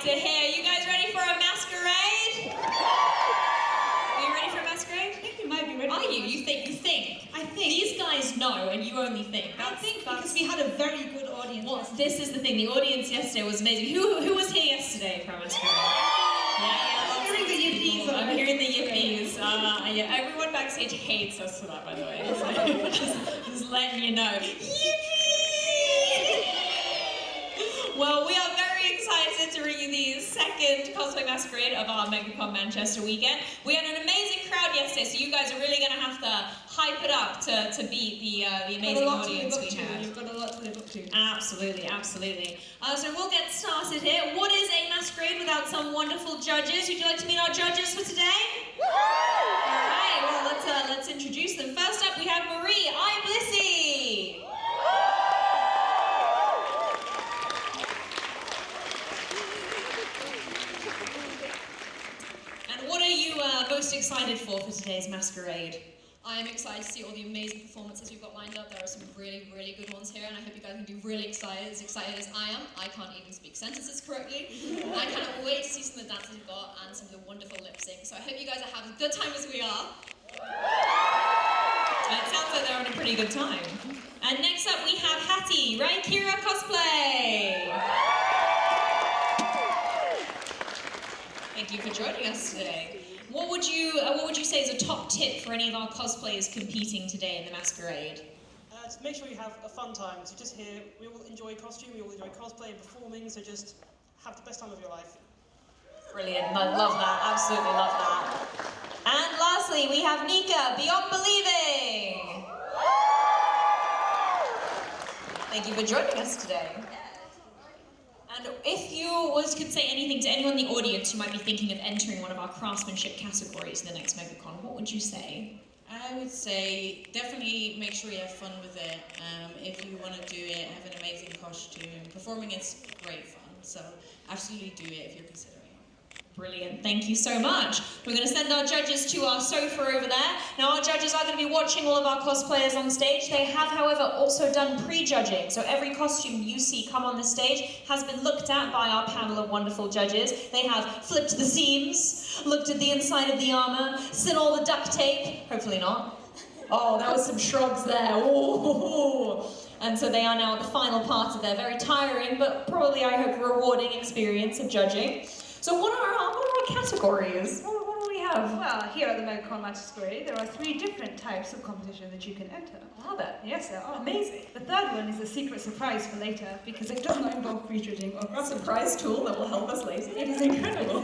to hear. You guys ready for a masquerade? Are you ready for a masquerade? I think you might be ready. Are you? You think? I think. These guys know and you only think. I think because we had a very good audience. Well, this is the thing. The audience yesterday was amazing. Who was here yesterday for a masquerade? I'm hearing the Yipees. I'm hearing the Yippees. Yeah, everyone backstage hates us for that, by the way. So, just letting you know. Yippee! Well, we are very excited to bring you the second Cosplay Masquerade of our Megacon Manchester weekend. We had an amazing crowd yesterday, so you guys are really going to have to hype it up to beat the amazing audience we had. You've got a lot to live up to. Absolutely, absolutely. So we'll get started here. What is a masquerade without some wonderful judges? Would you like to meet our judges for today? Alright, well let's introduce them. First up we have Marie Blissy. And what are you most excited for today's masquerade? I am excited to see all the amazing performances we've got lined up. There are some really, really good ones here, and I hope you guys can be really excited as I am. I can't even speak sentences correctly. I cannot wait to see some of the dances we've got and some of the wonderful lip syncs. So I hope you guys are having a good time as we are. It sounds like they're having a pretty good time. And next up we have Hattie, right? Kira Cosplay. Thank you for joining us today. What would you say is a top tip for any of our cosplayers competing today in the masquerade? To make sure you have a fun time. So just here, we all enjoy costume, we all enjoy cosplay and performing, so just have the best time of your life. Brilliant, I love that, absolutely love that. And lastly, we have Nika, Beyond Believing. Thank you for joining us today. And if you could say anything to anyone in the audience who might be thinking of entering one of our craftsmanship categories in the next Megacon, what would you say? I would say definitely make sure you have fun with it. If you want to do it, have an amazing costume. Performing is great fun, so absolutely do it if you're considering it. Brilliant, thank you so much. We're going to send our judges to our sofa over there. Now our judges are going to be watching all of our cosplayers on stage. They have, however, also done pre-judging. So every costume you see come on the stage has been looked at by our panel of wonderful judges. They have flipped the seams, looked at the inside of the armor, seen all the duct tape. Hopefully not. Oh, that was some shrugs there. Ooh. And so they are now at the final part of their very tiring, but probably, I hope, rewarding experience of judging. So what are our categories? What do we have? Well, here at the Megacon Masquerade, there are 3 different types of competition that you can enter. Are there? Yes, there are. Amazing. The third one is a secret surprise for later, because it does not involve pre-judging or A surprise tool that will help us later. It is incredible.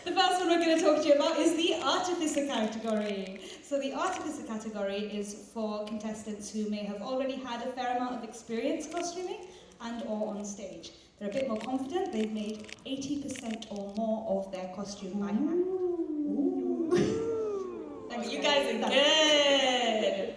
The first one we're going to talk to you about is the Artificer category. So the Artificer category is for contestants who may have already had a fair amount of experience costuming and or on stage. They're a bit more confident. They've made 80% or more of their costume by hand. Oh, you guys are good.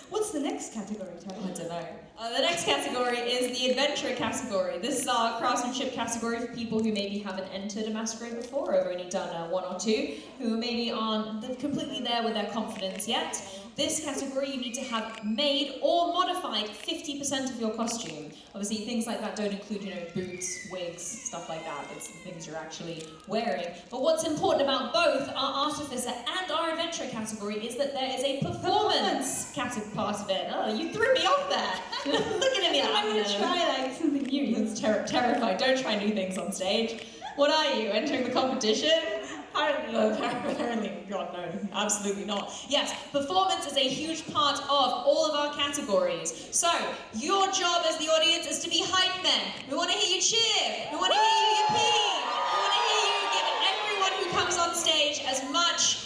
What's the next category, Tony? I don't know. The next category is the Adventure category. This is our craftsmanship category for people who maybe haven't entered a masquerade before, or have only done 1 or 2, who maybe aren't completely there with their confidence yet. This category you need to have made or modified 50% of your costume. Obviously things like that don't include, boots, wigs, stuff like that. It's the things you're actually wearing. But what's important about both our Artificer and our Adventure category is that there is a performance part of it. Oh, you threw me off there. Looking at me like, I'm going to try something new. It's terrified. Don't try new things on stage. What are you, entering the competition? Apparently, God, no, absolutely not. Yes, performance is a huge part of all of our categories. So, your job as the audience is to be hype men. We want to hear you cheer. We want to hear you yippee. We want to hear you give everyone who comes on stage as much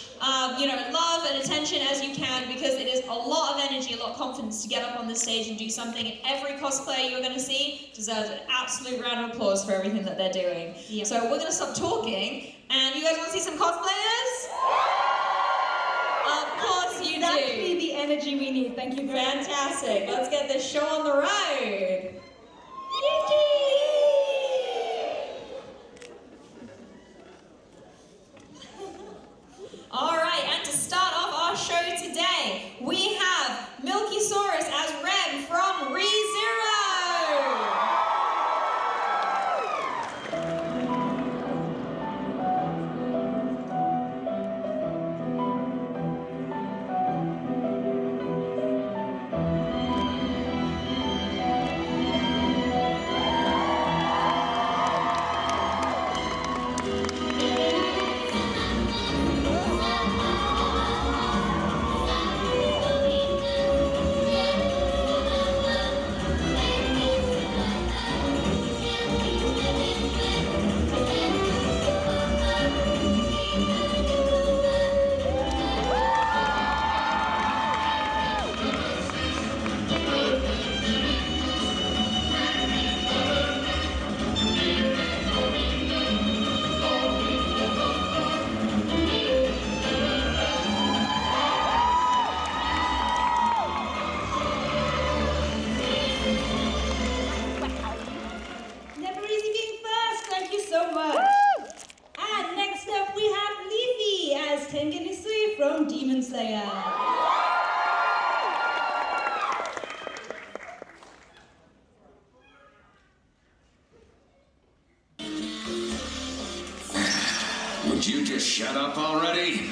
love and attention as you can, because it is a lot of energy, a lot of confidence to get up on the stage and do something, and every cosplayer you're going to see deserves an absolute round of applause for everything that they're doing. Yeah. So we're going to stop talking, and you guys want to see some cosplayers? Of course you do. Exactly the energy we need. Thank you very much. Fantastic. Let's get this show on the road. All right, and to start off our show today, we have Milkyzaurus as Rem from ReZero. Would you just shut up already?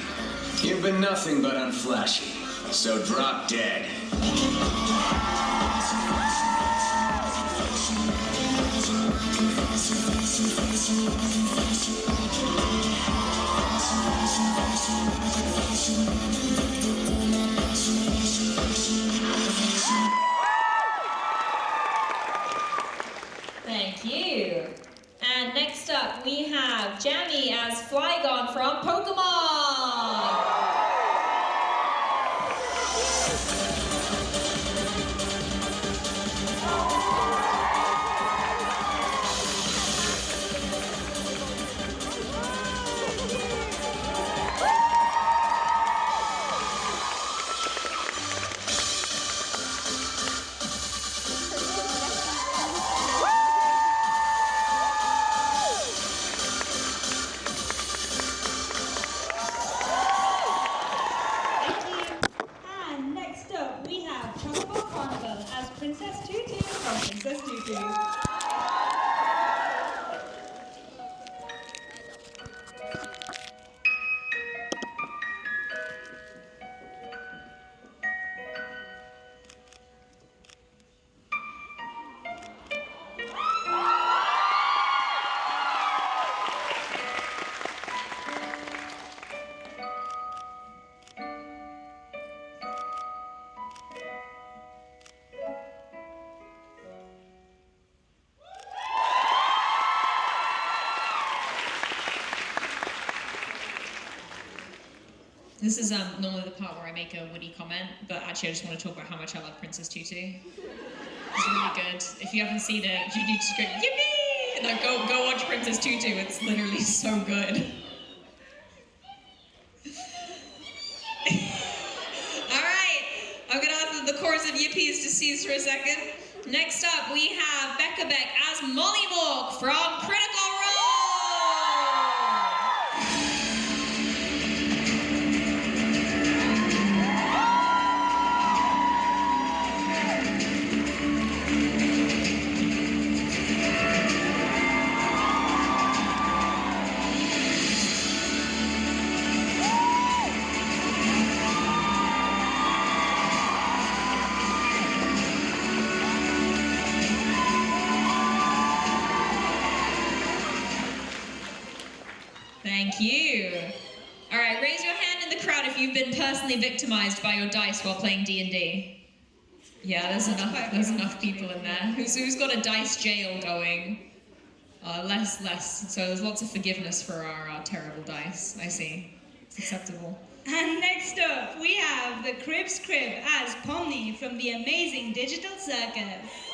You've been nothing but unflashy, so drop dead. Thank you. And next up, we have Jammie as Flygon from Pokemon. And next up, we have Chocobo Carnival as Princess Tutu from Princess Tutu. This is normally the part where I make a witty comment, but actually I just want to talk about how much I love Princess Tutu. It's really good. If you haven't seen it, you need to go, Yipee! Like, go watch Princess Tutu, it's literally so good. Alright, I'm gonna ask the chorus of Yippees to cease for a second. Next up, we have Becca as Mollymauk from Critical Role! Thank you. All right, raise your hand in the crowd if you've been personally victimized by your dice while playing D&D. Yeah, there's enough people in there. Who's got a dice jail going? Less. So there's lots of forgiveness for our terrible dice. I see. It's acceptable. And next up, we have the Crib's Crib as Pomni from the amazing Digital Circus.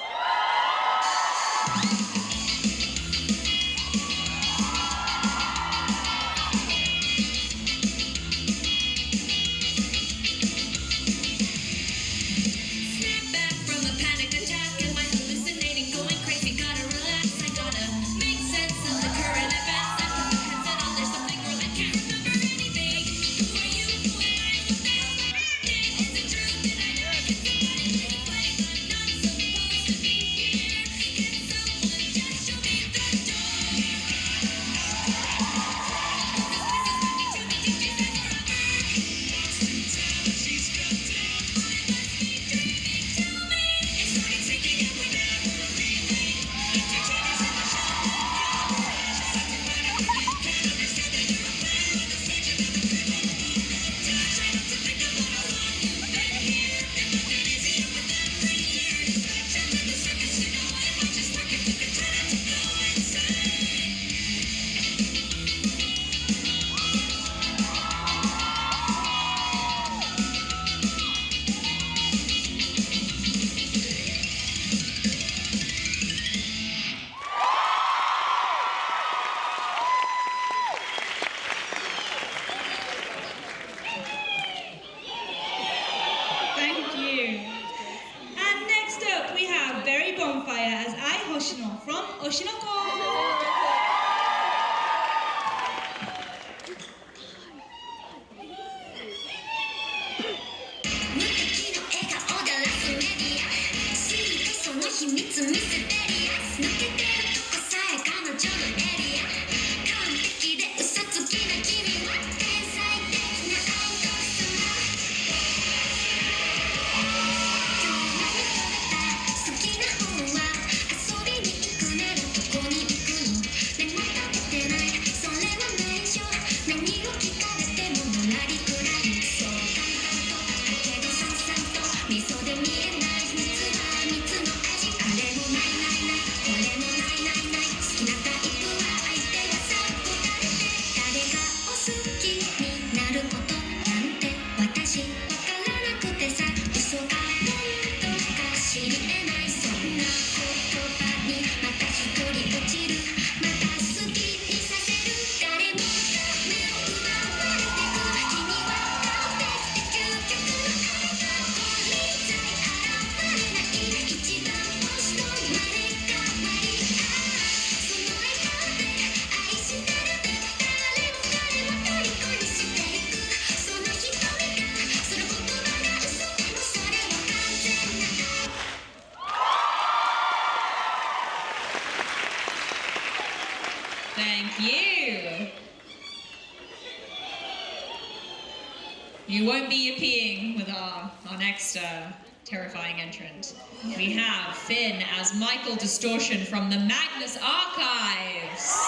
Bonfire as Hoshino from Hoshino. Thank you. You won't be yippieing with our next terrifying entrant. We have Finn as Michael Distortion from the Magnus Archives.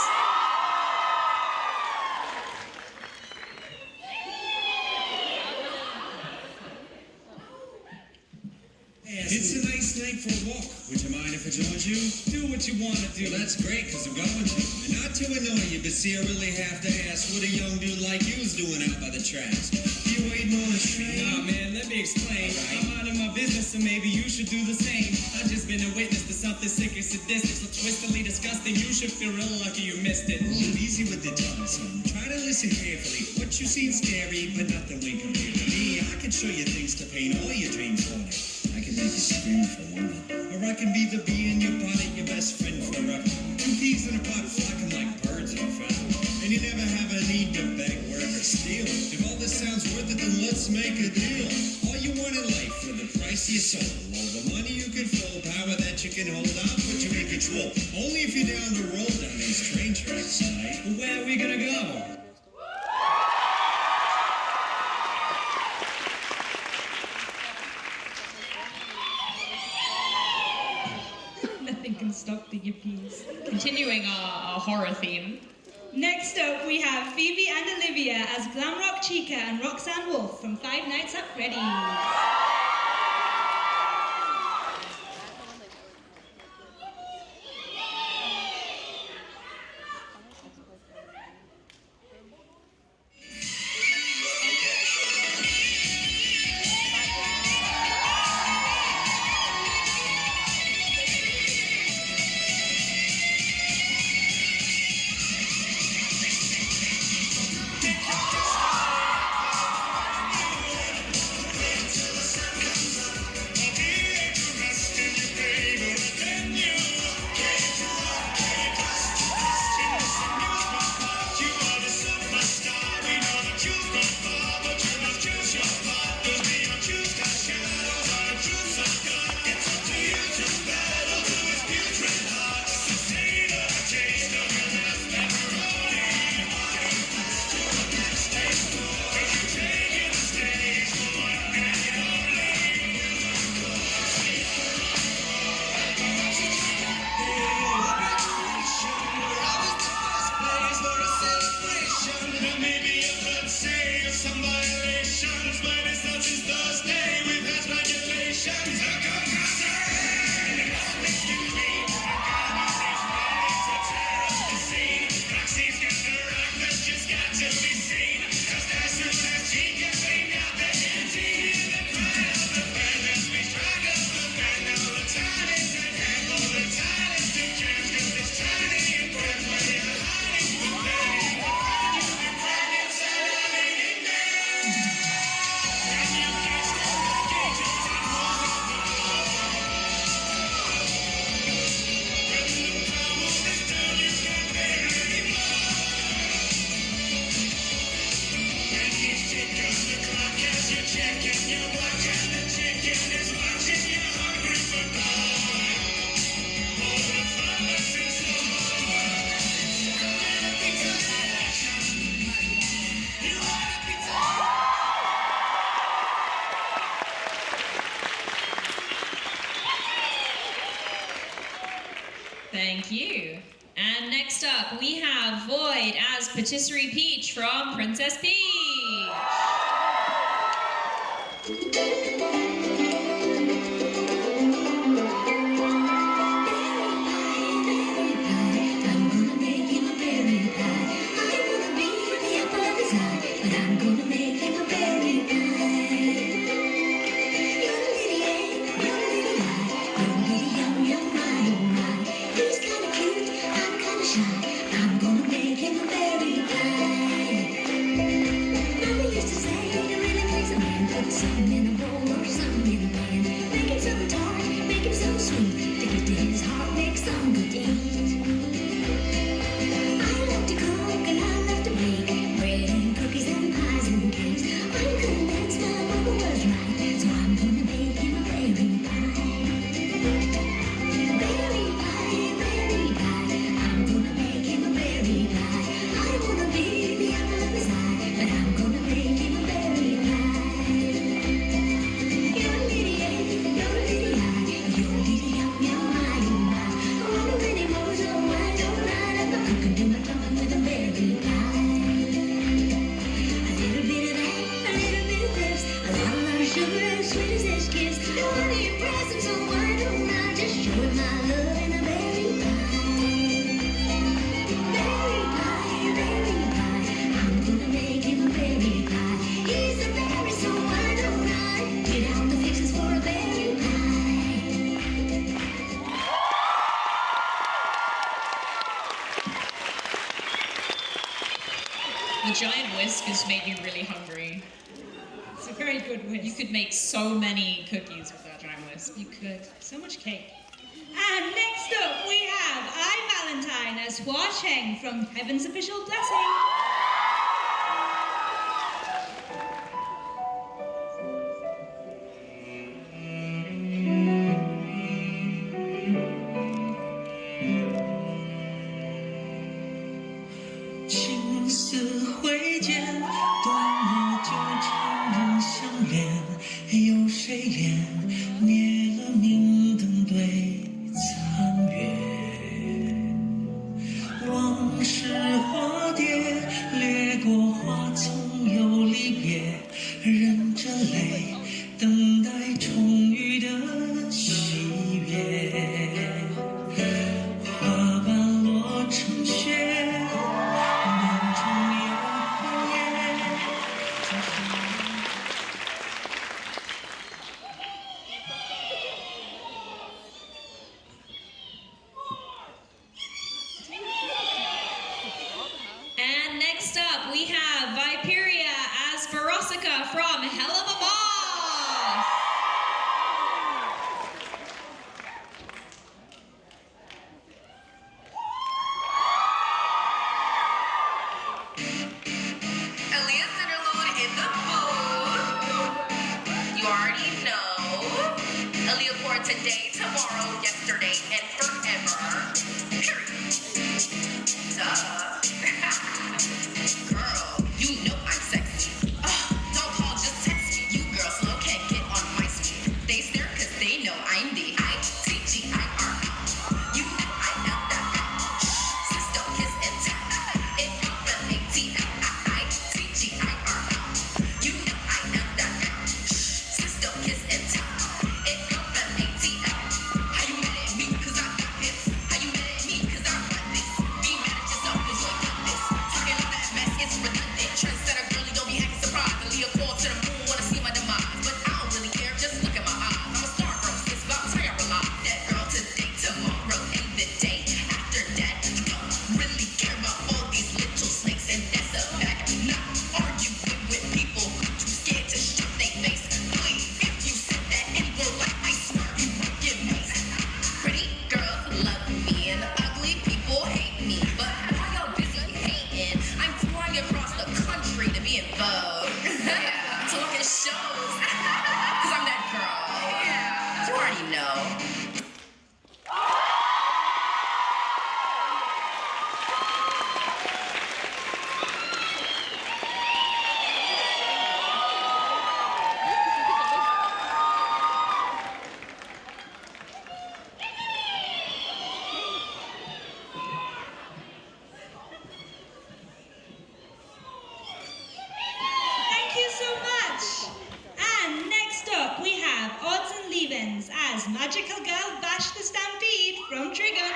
It's a nice night for a walk. Would you mind if I joined you? Do what you want to do. That's great, because I'm going to. And not to annoy you, but see, I really have to ask what a young dude like you's doing out by the tracks. You waiting on a train? Nah, man, let me explain. I'm out of my business, so maybe you should do the same. I've just been a witness to something sick and sadistic, so twistedly disgusting. You should feel real lucky you missed it. Ooh, easy with the tongue, son. Try to listen carefully. What you seen's scary, but nothing when compared to me. I can show you things to paint all your dreams on it. I can make you scream for one, or I can be the bee in your bonnet, your best friend forever. Two peas in a pot flocking like birds in a feather. And you never have a need to beg, work, or steal. If all this sounds worth it, then let's make a deal. All you want in life for the price of your soul. All the money you can fold, power that you can hold, I'll put you in control. Only if you're down to roll down these train tracks tonight. Well, where are we gonna go? Nothing can stop the yippies. Continuing our horror theme. Next up, we have Phoebe and Olivia as Glamrok, Chica, and Roxanne Wolf from Five Nights at Freddy's. Thank you. And next up, we have Void as Patisserie Peach from Princess Peach. The giant whisk has made me really hungry. It's a very good whisk. You could make so many cookies with that giant whisk. You could. So much cake. And next up, we have IValentine as Cheng from Heaven's Official Blessing. And next up, we have Viperia as Verosika from Helluva. Today, tomorrow, yesterday, and forever. Period. Duh. Girl, you know I'm sexy. Don't call, just text me. You girls slow can't get on my speed. They stare cause they know I'm the ITGIR. You know I am that. Sister kiss and tap. It from ATL. ITGIR. You know I am that. Sister kiss and tap. Magical Girl Bash the Stampede from Trigon.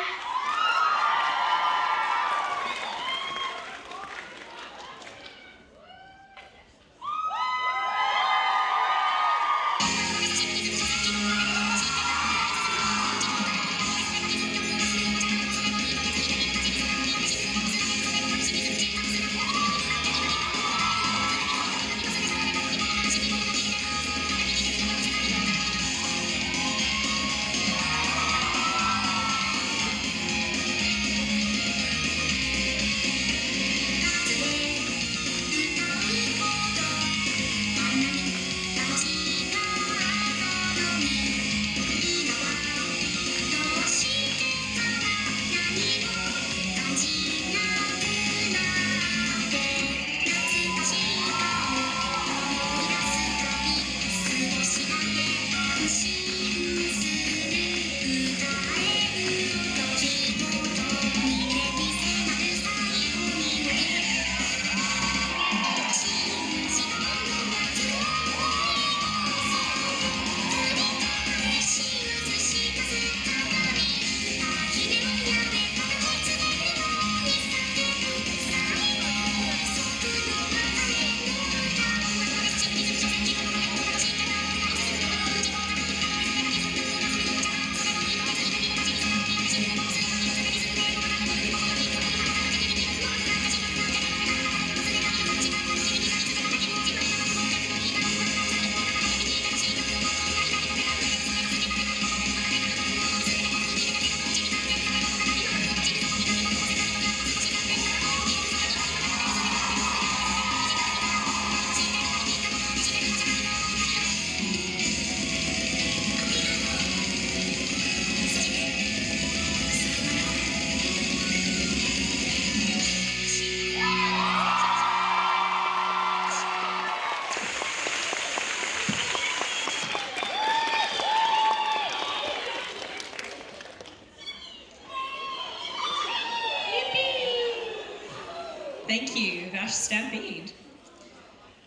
Thank you, Vash Stampede.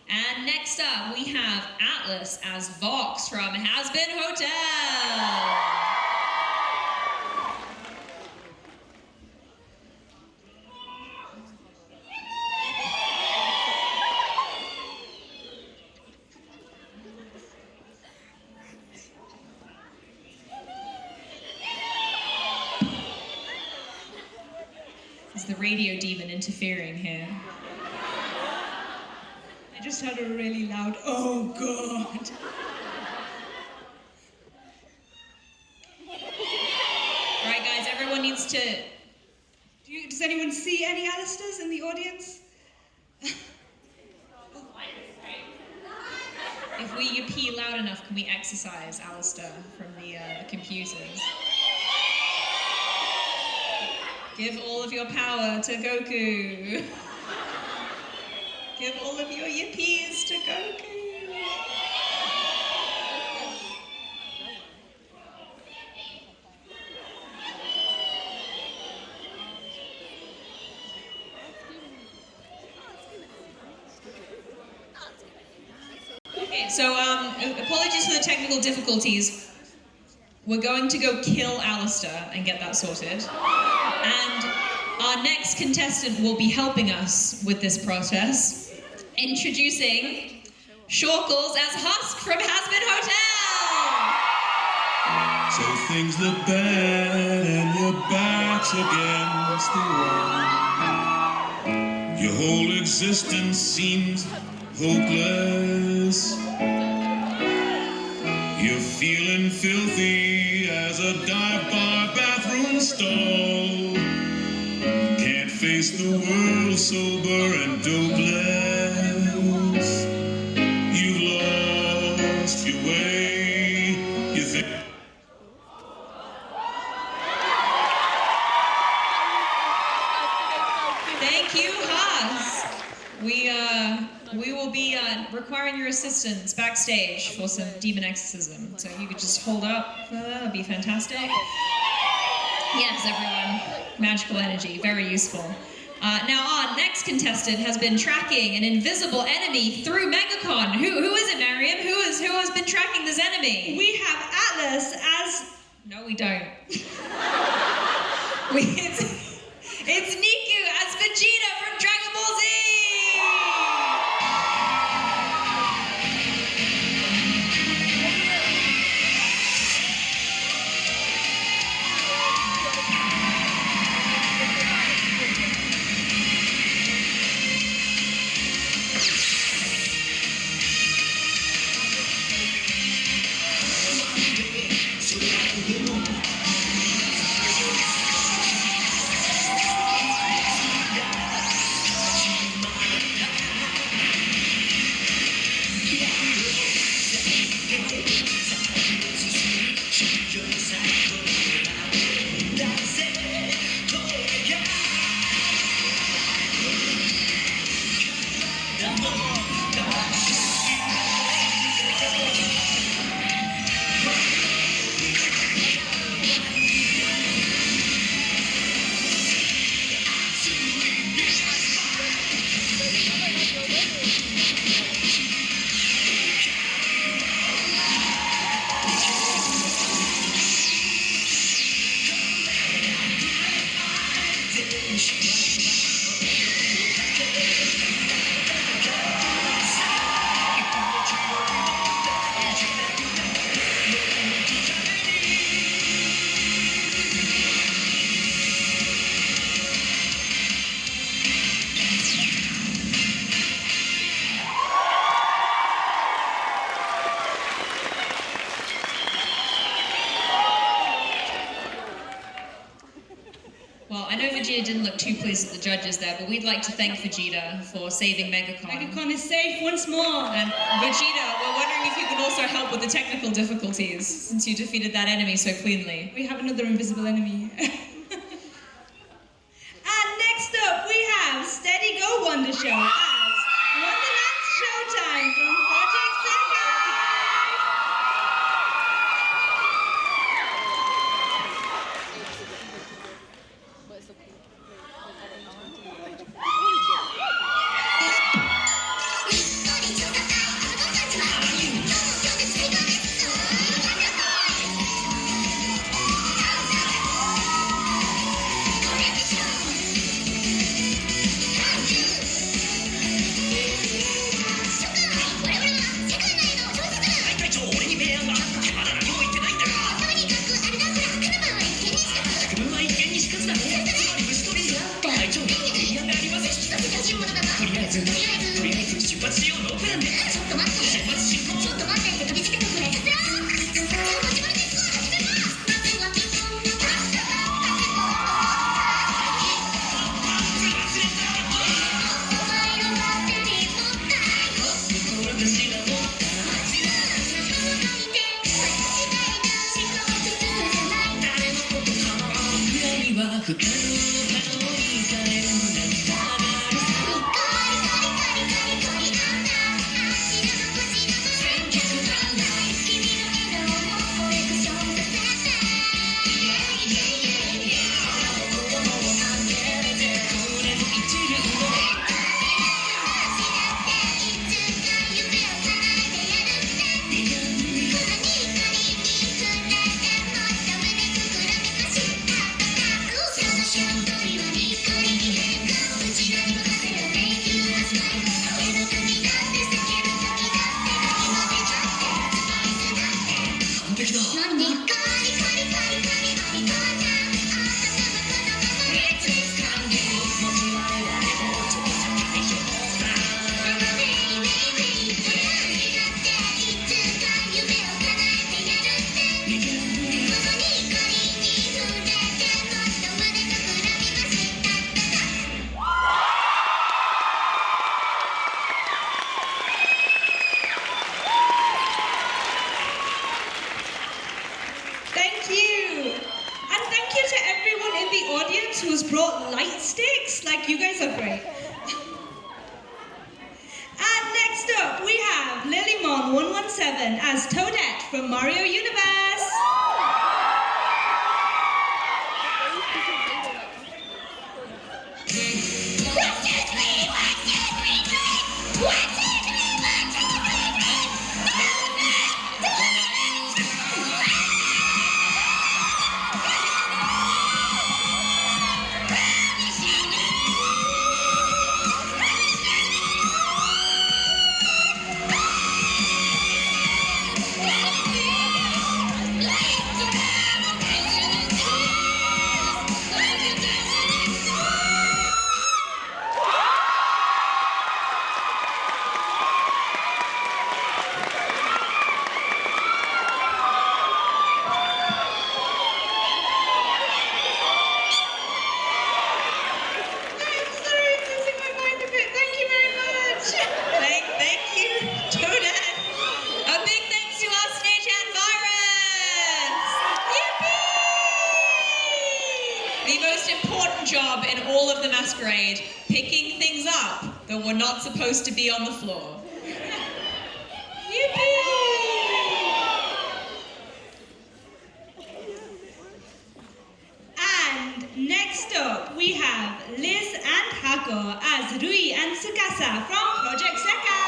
And next up, we have Atlas as Vox from Has Been Hotel. Is the radio demon interfering here? I just heard a really loud, oh God. All right, guys, everyone needs to... Does anyone see any Alistairs in the audience? If we Yipee loud enough, can we exercise Alistair from the computers? Give all of your power to Goku. Give all of your Yippees to Goku. Okay, so apologies for the technical difficulties. We're going to go kill Alistair and get that sorted. And our next contestant will be helping us with this process. Introducing Shorkles as Husk from Has Been Hotel! So things look bad and your back's against the wall. Your whole existence seems hopeless. You're feeling filthy as a dive bar bathroom stall. Can't face the world sober and dopeless. You've lost your way. You think. Thank you, Haas. We will be requiring your assistance backstage for some demon exorcism. So if you could just hold up for that, would be fantastic. Yes, everyone. Magical energy, very useful. Now our next contestant has been tracking an invisible enemy through Megacon. Who is it, Mariam? Who has been tracking this enemy? We have Atlas as... No, we don't. It's Niku as Vegeta from Dragon Ball Z! Vegeta didn't look too pleased at the judges there, but we'd like to thank Vegeta for saving Megacon. Megacon is safe once more. And Vegeta, we're wondering if you could also help with the technical difficulties, since you defeated that enemy so cleanly. We have another invisible enemy. And next up, we have Steady Go Wonder Show as Wonderland's Showtime from Project Circus. ずとりあえず出発しようノープランでちょっと待って出発進行ちょっと待ってって飛びつけてくれさせろじゃあ始まりです始めますまずは基本のパスお前のバッテリーもったい志が持ったは不可能なのにされるんだMasquerade, picking things up that were not supposed to be on the floor. Yipee! And next up, we have Liz and Hako as Rui and Tsukasa from Project Sekai.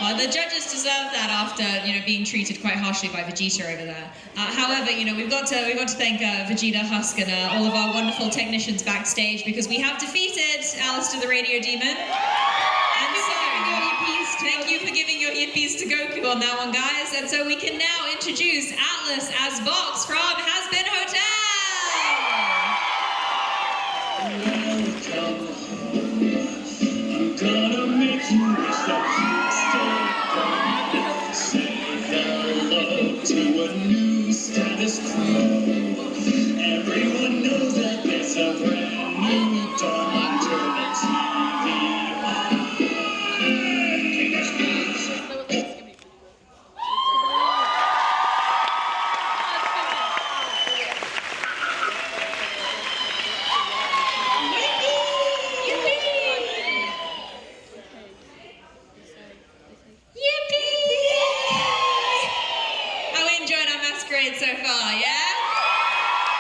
Well, the judges deserve that after, being treated quite harshly by Vegeta over there. However, we've got to thank Vegeta, Husk, and all of our wonderful technicians backstage because we have defeated Alistair the Radio Demon. And so, thank you for giving your Yippees to Goku on that one, guys. And so we can now introduce Atlas as Vox from Has Been Hotel. I'm gonna make you wish that you stayed. Say hello to a new status quo. Everyone knows that there's a brand new dawn on Turbo TV. So far, yeah?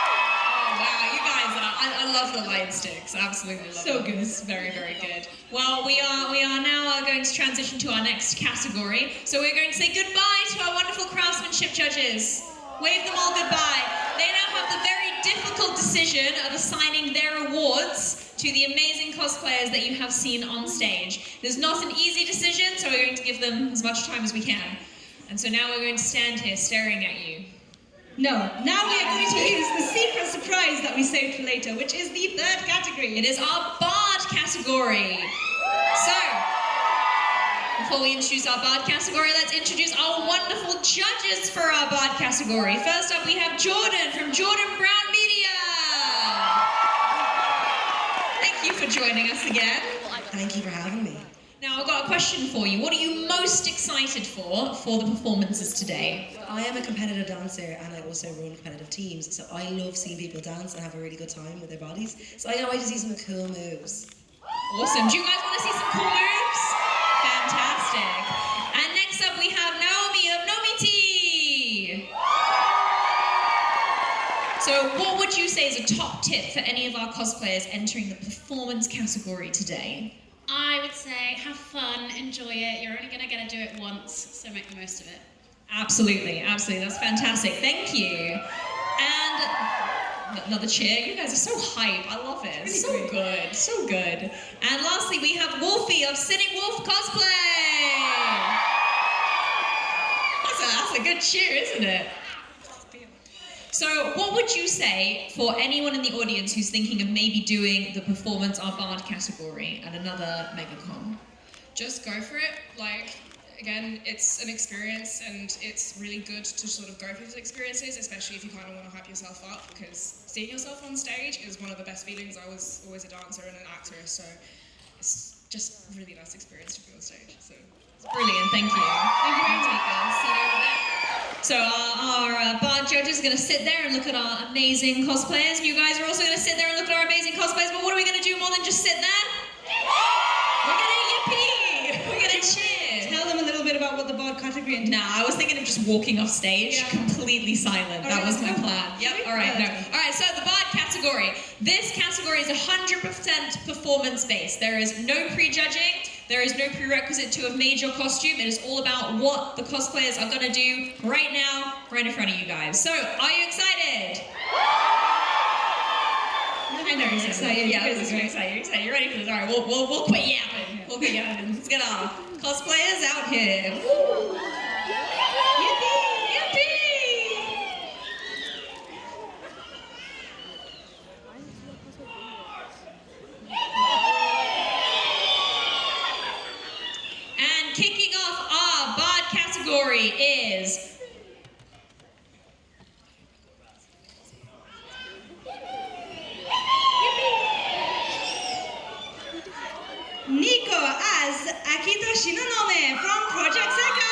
Oh wow, you guys I love the light sticks, absolutely love So them. good. It's very, very good. Well, we are now going to transition to our next category. So we're going to say goodbye to our wonderful craftsmanship judges. Wave them all goodbye. They now have the very difficult decision of assigning their awards to the amazing cosplayers that you have seen on stage. It is not an easy decision, so we're going to give them as much time as we can. And so now we're going to stand here staring at you. No, now we are going to use the secret surprise that we saved for later, which is the third category. It is our Bard category. So, before we introduce our Bard category, let's introduce our wonderful judges for our Bard category. First up, we have Jordan from Jordan Brown Media. Thank you for joining us again. Thank you for having me. Now, I've got a question for you. What are you most excited for the performances today? I am a competitive dancer and I also run competitive teams, so I love seeing people dance and have a really good time with their bodies. So I can't wait to see some cool moves. Awesome. Do you guys want to see some cool moves? Fantastic. And next up we have Naomi of Nomi Tea. So what would you say is a top tip for any of our cosplayers entering the performance category today? I would say have fun, enjoy it. You're only going to get to do it once, so make the most of it. Absolutely, absolutely. That's fantastic. Thank you. And another cheer. You guys are so hype. I love it. It's so good. So good. And lastly, we have Wolfie of Sitting Wolf Cosplay. That's a good cheer, isn't it? So what would you say for anyone in the audience who's thinking of maybe doing the performance or Bard category at another Megacon? Just go for it. Again, it's an experience and it's really good to sort of go through these experiences, especially if you kind of want to hype yourself up, because seeing yourself on stage is one of the best feelings. I was always a dancer and an actress, so it's just a really nice experience to be on stage. So brilliant, thank you. Thank you very much. See you over there. So our Bard judges are going to sit there and look at our amazing cosplayers. You guys are also going to sit there and look at our amazing cosplayers, but what are we going to do more than just sit there? We're going to yippee! We're going to cheer! Tell them a little bit about what the Bard category entails. Nah, I was thinking of just walking off stage, completely silent. That was my plan. Yep, alright, no. Alright, so the Bard category. This category is 100% performance-based. There is no prejudging. There is no prerequisite to have made your costume. It is all about what the cosplayers are going to do right now, right in front of you guys. So, are you excited? I know you're excited. Yeah, you're excited. You're ready for this. All right, we'll quit yapping. We'll quit yapping. Let's get our cosplayers out here. Woo! Yippee! Yippee! And kicking off our Bard category is Nico as Akito Shinonome from Project Circus!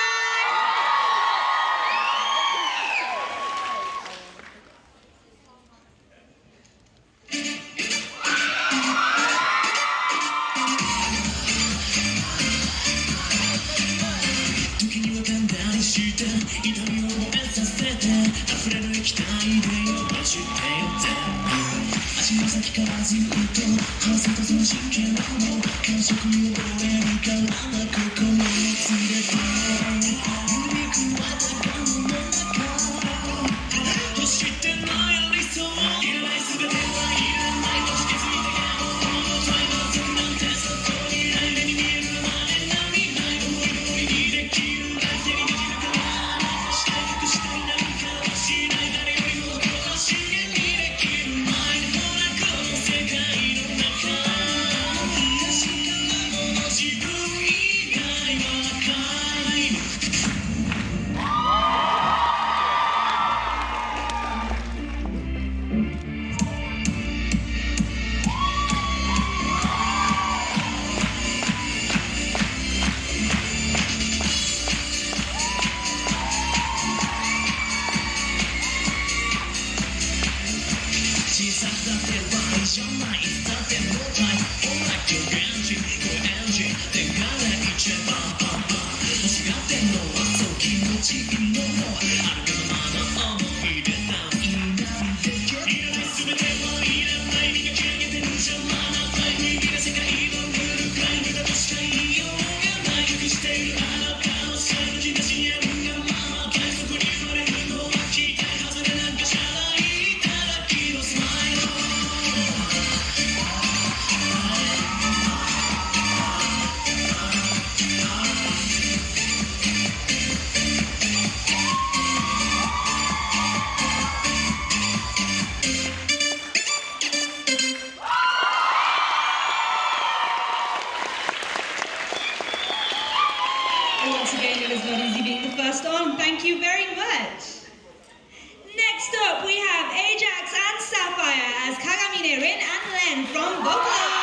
Once again, it is not easy being the first on. Thank you very much. Next up, we have Ajax and Sapphire as Kagamine, Rin, and Len from Vocaloid.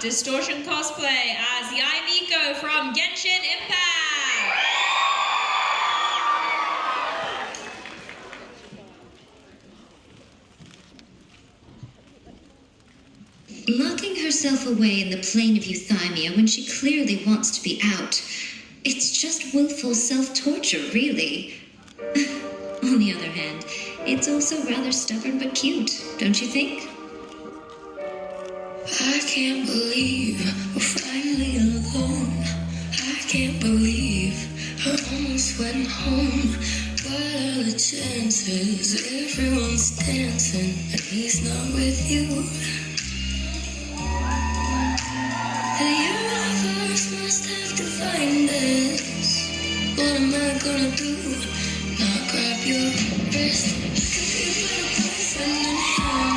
Distortion Cosplay as Yipee from Genshin Impact. Locking herself away in the plane of euthymia when she clearly wants to be out. It's just willful self-torture, really. On the other hand, it's also rather stubborn but cute, don't you think? I can't believe we're finally alone. I can't believe I almost went home, but all the chances. Everyone's dancing, and he's not with you. The universe must have defined this. What am I gonna do? Not grab your wrist. I could be a better boyfriend than him.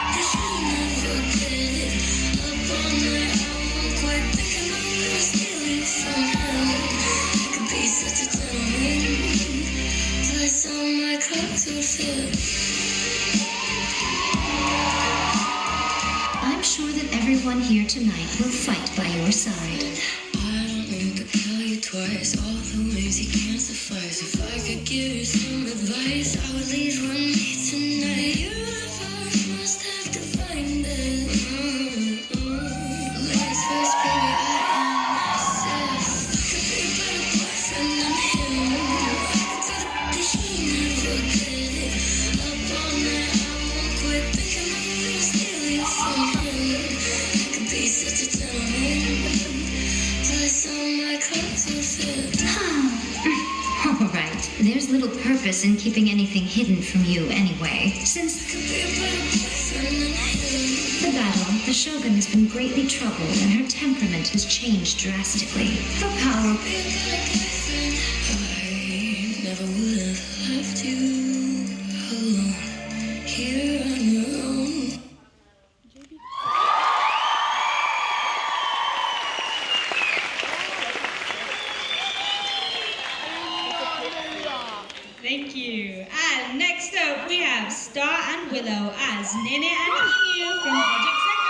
I should never get it. Up all night, I won't quit thinking I'm gonna steal you from him. I could be such a gentleman. Plus all my clothes will fit. I'm sure that everyone here tonight will fight by your side. I don't need to tell you twice all the ways you can't suffice. If I could give you some advice, I would leave with me tonight. Universe must have defined it. Ladies first, baby, I am myself. I could be a better boyfriend than him. I should never get it. Up all night, I won't quit thinking I'm gonna steal you from him. I could be such a gentleman. Plus all my clothes will fit. All right. There's little purpose in keeping anything hidden from you anyway. Since the battle, the Shogun has been greatly troubled and her temperament has changed drastically. Her power... I never would have left you alone here on your own. Thank you. And next up, we have Star and Willow as Nene and Emu from Project Second.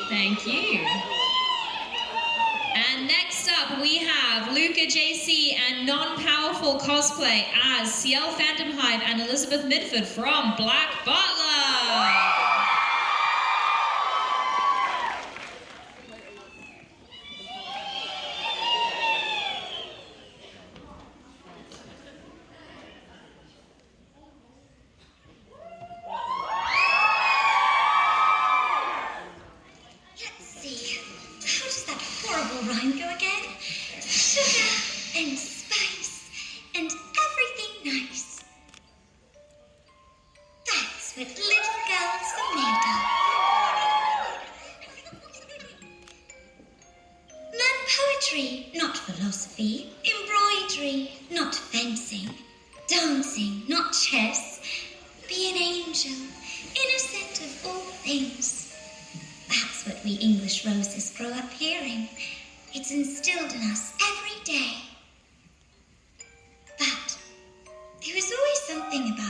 Thank you. And next up, we have Luca JC and non-powerful cosplay as CL Phantom Hive and Elizabeth Midford from Black Butler.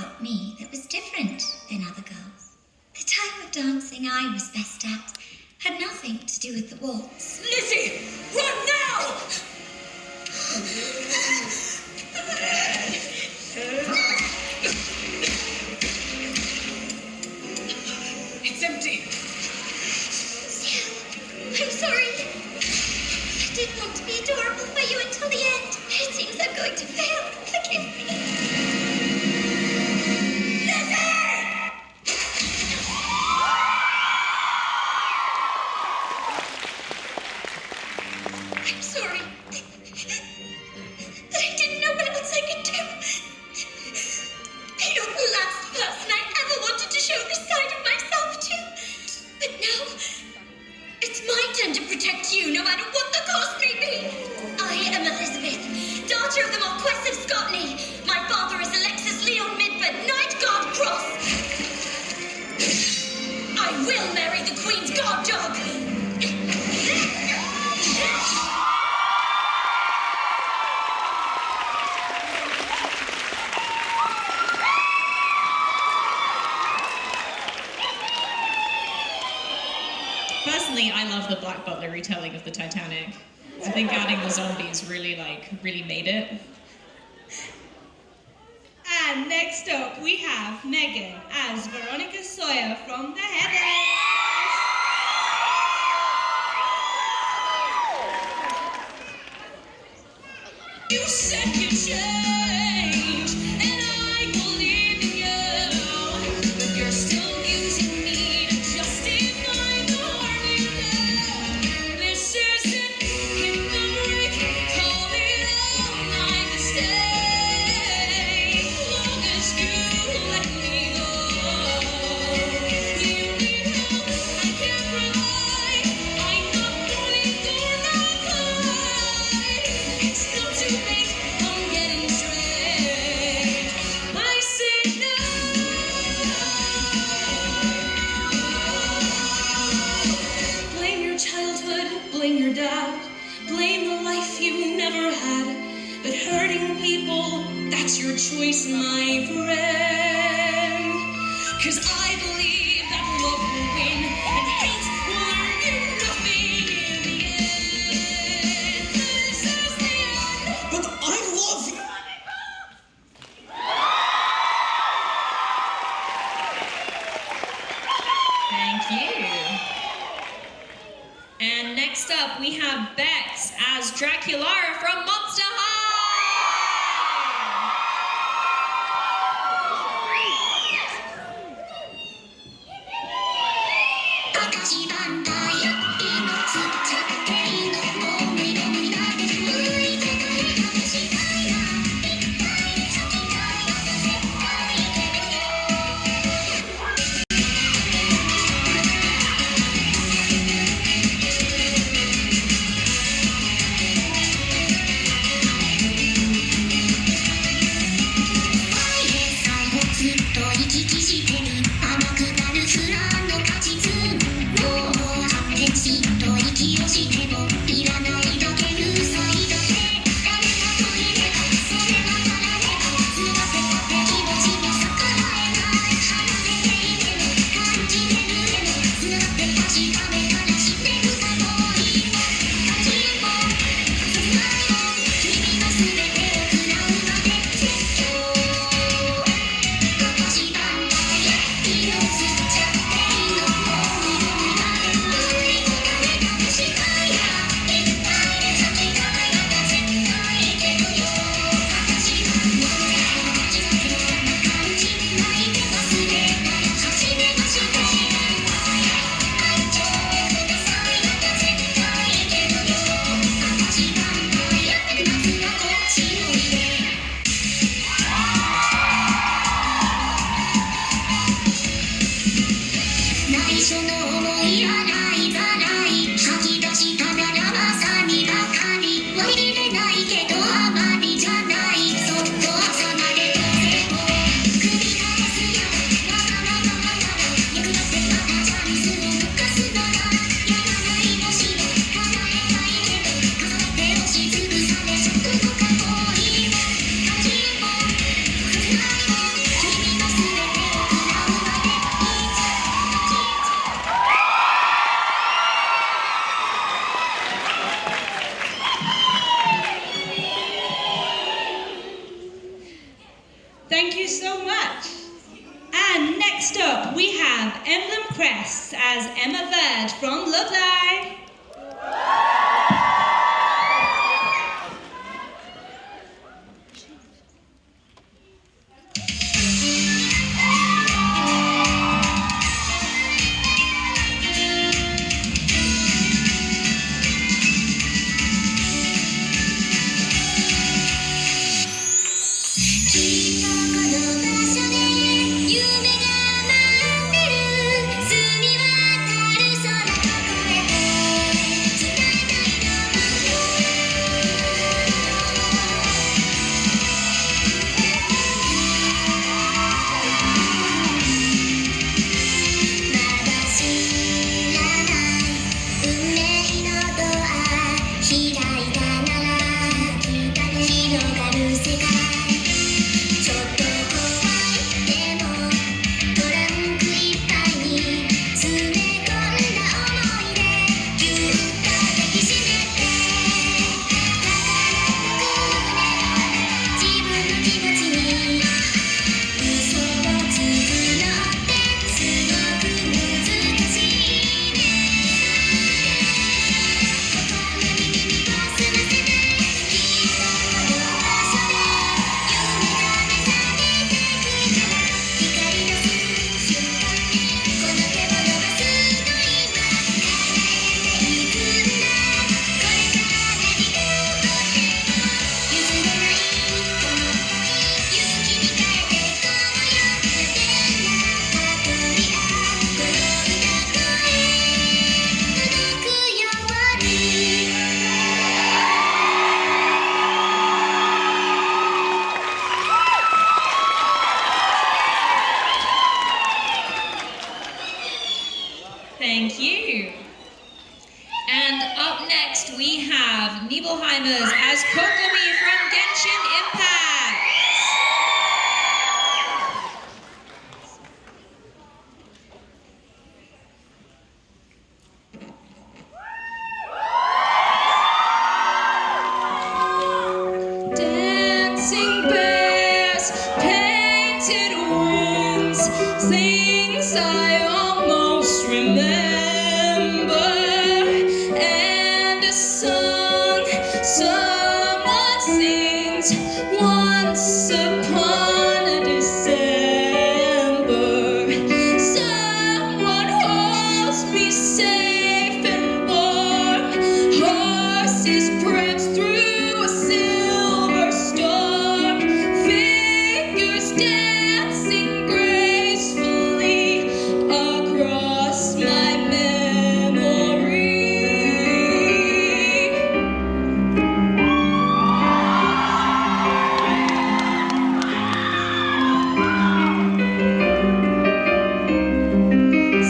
about me that was different than other girls. The type of dancing I was best at had nothing to do with the waltz. Lizzie, run now! It's empty. I'm sorry. I didn't want to be adorable for you until the end. It seems I'm going to fail. Forgive me. I'm sorry. That I didn't know what else I could do. You're the last person I ever wanted to show this side of myself to. But now, it's my turn to protect you, no matter what the cost may be. I am Elizabeth, daughter of the Marquess of Scotland. My father is Alexis Leon Midford, Knight Guard Cross. I will marry the Queen's guard dog. Personally, I love the Black Butler retelling of the Titanic. I think adding the zombies really made it. And next up, we have Megan as Veronica Sawyer from the Heathers. You said you change, and I believe in you. But you're still using me to justify the harm you do. This isn't memory, call it all my mistake. Long as you let me go, you need help, I can't rely. I'm not wanting or not kind. It's not too late, I'm getting straight. I say no. Blame your childhood, blame your dad, blame the life you never had. But hurting people, that's your choice, my friend. 'Cause I believe that love will win and hate will earn you nothing in the end. This is the end. But I love you. Thank you. And next up, we have Bex as Draculara from Monster High. Thank you so much. And next up, we have Emblem Crests as Emma Verd from Love Live. Thank you. And up next we have Nibelheimers as Kokomi from Genshin Impact. Dancing bears, painted wings, things I almost remember, and a song someone sings once upon a December. Someone holds me safe and warm, horses prance through a silver storm, figures dancing gracefully across my memory.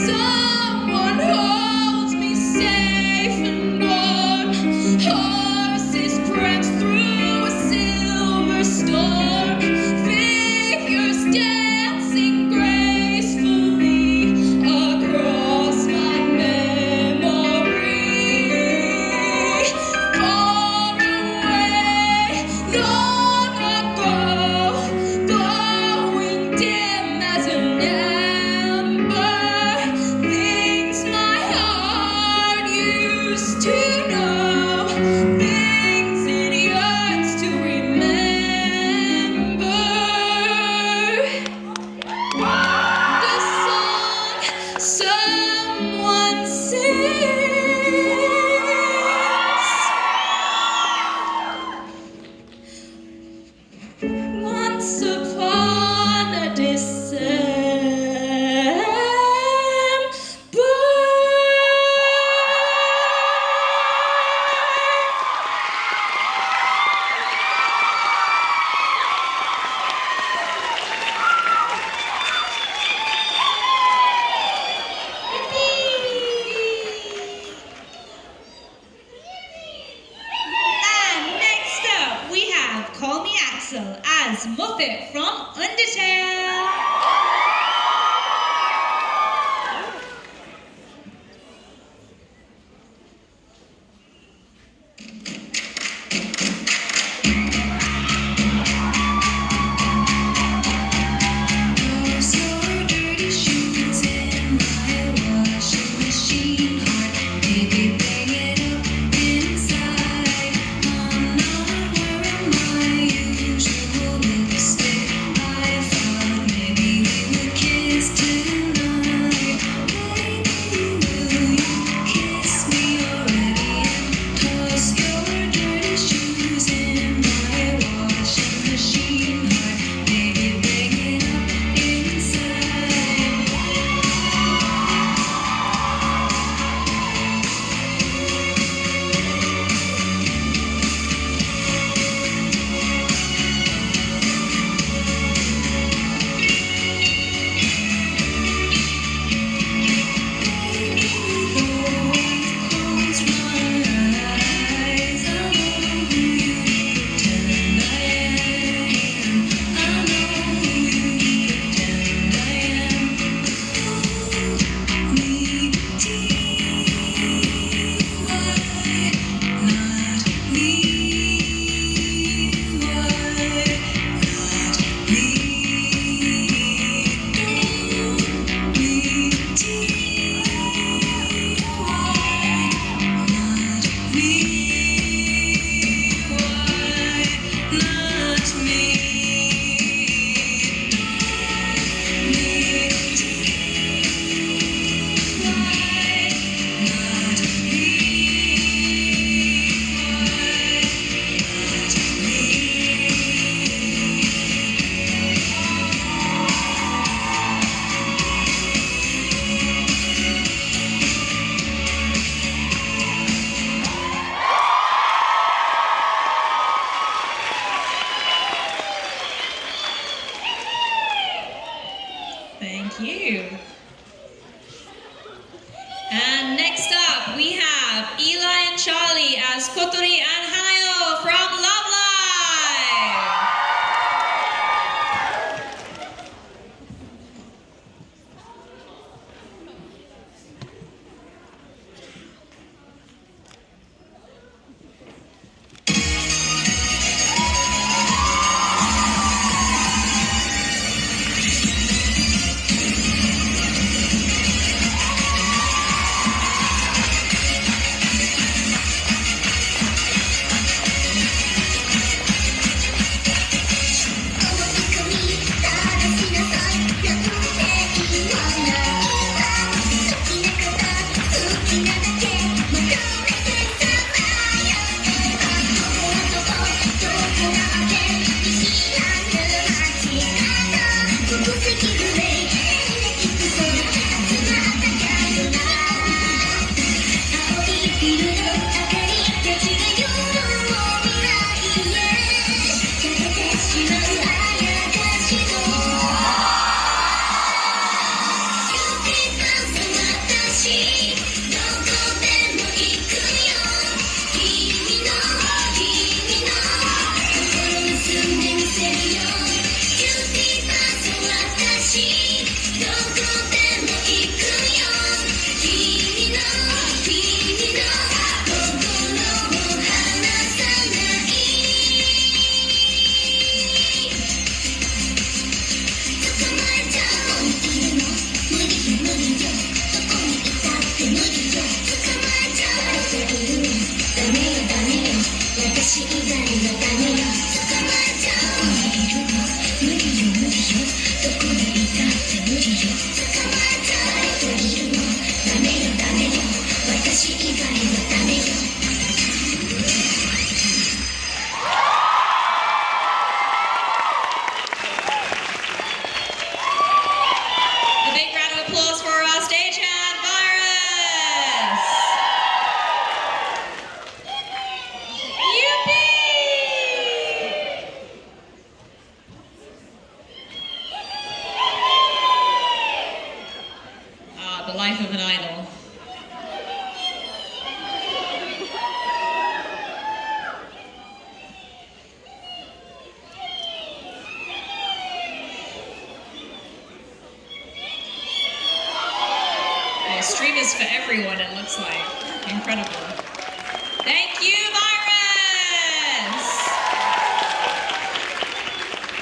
Someone holds me safe and warm, horses prance through a silver storm, figures dancing gracefully across my memory. Far away, long ago, glowing dim as an ember, things my heart used to know, things it yearns to remember. The song someone sings once upon a And next up, we have Call Me Axel as Muppet from Undertale. Thank you. And next up, we have Eli and Charlie as Kotori and Hanayo from Love Live! Stream is for everyone, it looks like. Incredible. Thank you, Virus!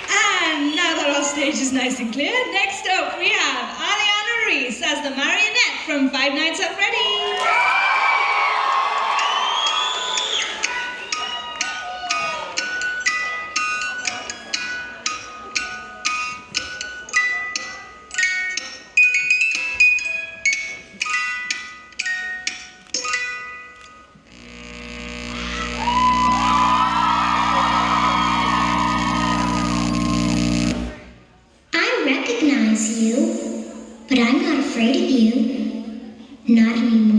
And now that our stage is nice and clear, next up we have Aliana Reese as the marionette from Five Nights at Freddy's. But I'm not afraid of you. Not anymore.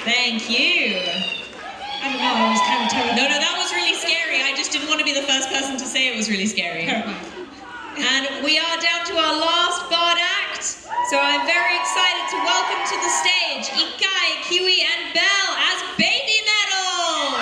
Thank you. I don't know, I was kind of terrified. No, that was really scary. I just didn't want to be the first person to say it was really scary. And we are down to our last bard act. So I'm very excited to welcome to the stage Ikai, Kiwi, and Belle as Baby Metal.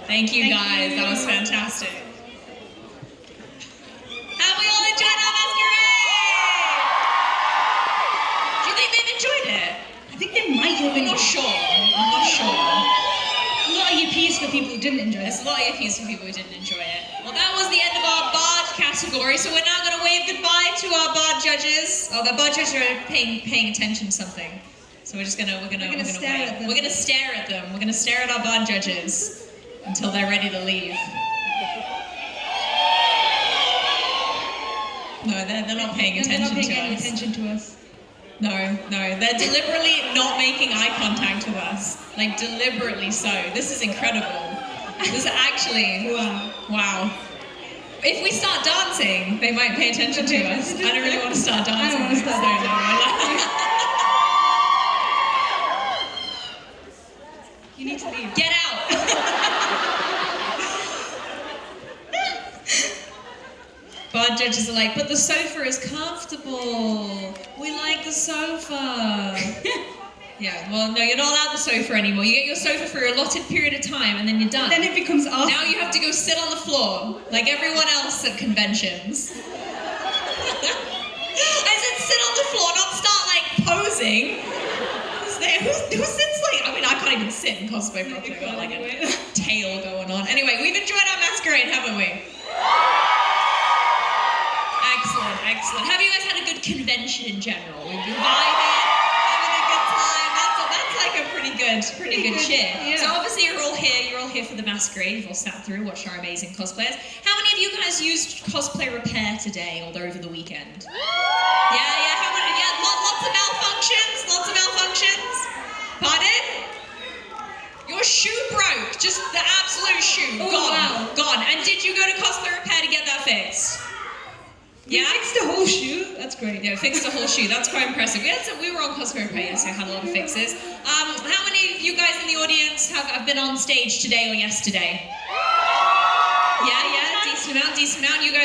Thank you guys, that was fantastic. Have we all enjoyed our masquerade? Do you think they've enjoyed it? I think they might have I'm not sure. I'm not sure. A lot of Yippees for people who didn't enjoy it. There's a lot of Yippees for people who didn't enjoy it. Well, that was the end of our bard category, so we're now going to wave goodbye to our bard judges. Oh, the bard judges are paying attention to something. So we're gonna stare at them. We're gonna stare at them. We're gonna stare at our bard judges until they're ready to leave. No, they're not paying attention to us. No, they're deliberately not making eye contact with us. Like, deliberately so. This is incredible. This is actually, wow. If we start dancing, they might pay attention to us. I don't really want to start dancing. I don't want to start dancing. You need to leave. Get out! Bard judges are like, but the sofa is comfortable. We like the sofa. Yeah, well, no, you're not allowed the sofa anymore. You get your sofa for your allotted period of time and then you're done. Then it becomes awesome. Now you have to go sit on the floor, like everyone else at conventions. I said sit on the floor, not start, like, posing. Who sits like, I mean, I can't even sit in cosplay properly. I've got like a tail going on. Anyway, we've enjoyed our masquerade, haven't we? Excellent. Have you guys had a good convention in general? We've been vibing, having a good time. That's like a pretty good cheer. Yeah. So obviously you're all here for the masquerade. You've all sat through, watched our amazing cosplayers. How many of you guys used cosplay repair today or over the weekend? Yeah, how many? Yeah, lots of malfunctions. Pardon? Your shoe broke, just the absolute shoe. Oh, gone. And did you go to cosplay repair to get that fixed? Yeah, fixed the whole shoe. That's great. Yeah, fixed the whole shoe. That's quite impressive. We were on cosplay repair yesterday. I had a lot of fixes. How many of you guys in the audience have been on stage today or yesterday? Yeah.